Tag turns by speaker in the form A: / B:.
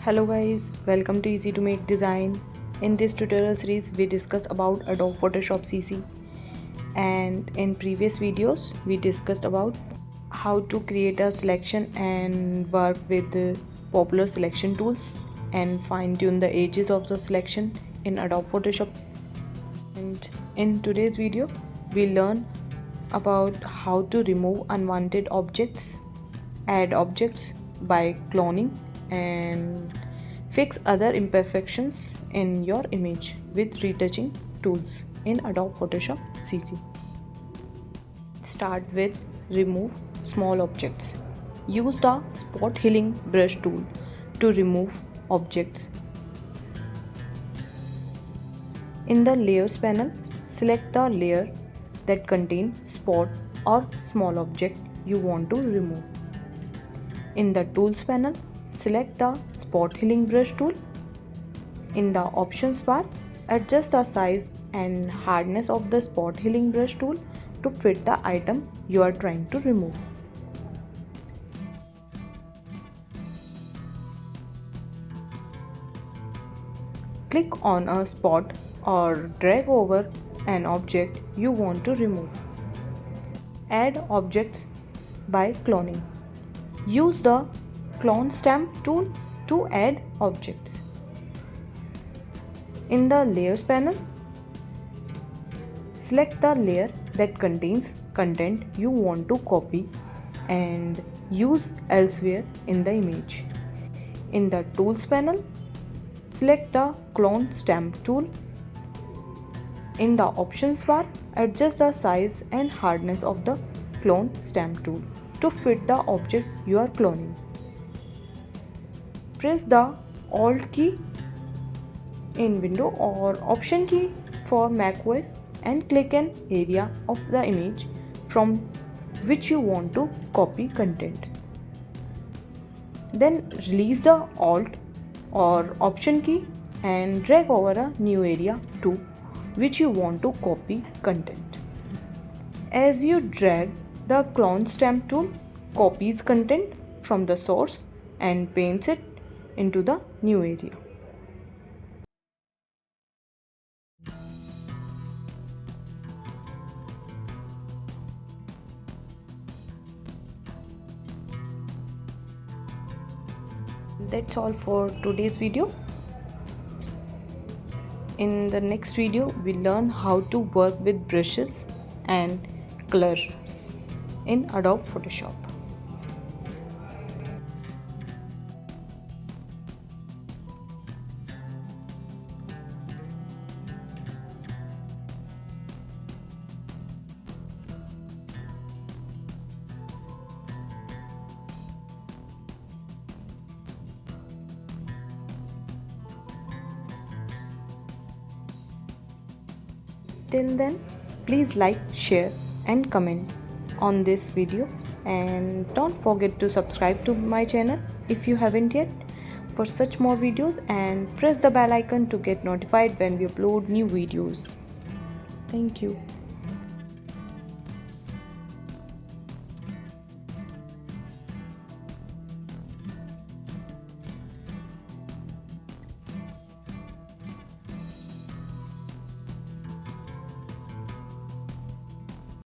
A: Hello guys, welcome to Easy to Make Design. In this tutorial series we discussed about Adobe Photoshop CC, and in previous videos we discussed about how to create a selection and work with the popular selection tools and fine-tune the edges of the selection in Adobe Photoshop. And in today's video we learn about how to remove unwanted objects, add objects by cloning, and fix other imperfections in your image with retouching tools in Adobe Photoshop CC. Start with remove small objects. Use the spot healing brush tool to remove objects. In the layers panel, select the layer that contains spot or small object you want to remove. In the tools panel, select the spot healing brush tool. In the options bar, adjust the size and hardness of the spot healing brush tool to fit the item you are trying to remove. Click on a spot or drag over an object you want to remove. Add objects by cloning. Use the clone stamp tool to add objects. In the layers panel, select the layer that contains content you want to copy and use elsewhere in the image. In the tools panel, select the clone stamp tool. In the options bar, adjust the size and hardness of the clone stamp tool to fit the object you are cloning. Press the Alt key in Windows or Option key for macOS and click an area of the image from which you want to copy content. Then release the Alt or Option key and drag over a new area to which you want to copy content. As you drag, the clone stamp tool copies content from the source and paints it into the new area. That's all for today's video. In the next video, we learn how to work with brushes and colors in Adobe Photoshop. Till then, please like, share and comment on this video, and don't forget to subscribe to my channel if you haven't yet for such more videos, and press the bell icon to get notified when we upload new videos. Thank you.